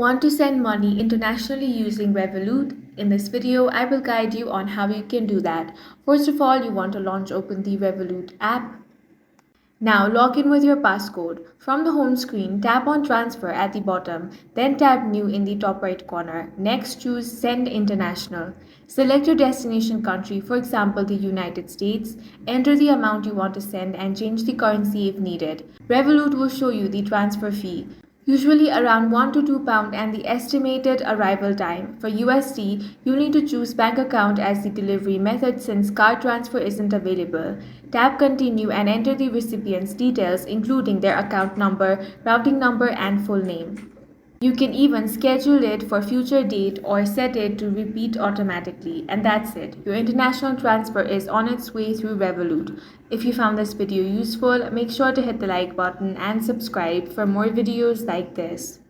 Want to send money internationally using Revolut? In this video, I will guide you on how you can do that. First of all, you want to open the Revolut app. Now log in with your passcode. From the home screen, tap on Transfer at the bottom, then tap New in the top right corner. Next, choose Send International. Select your destination country, for example, the United States. Enter the amount you want to send and change the currency if needed. Revolut will show you the transfer fee, usually around 1 to 2 pound, and the estimated arrival time. For USD, you need to choose bank account as the delivery method since card transfer isn't available. Tap continue and enter the recipient's details including their account number, routing number and full name. You can even schedule it for future date or set it to repeat automatically. And that's it. Your international transfer is on its way through Revolut. If you found this video useful, make sure to hit the like button and subscribe for more videos like this.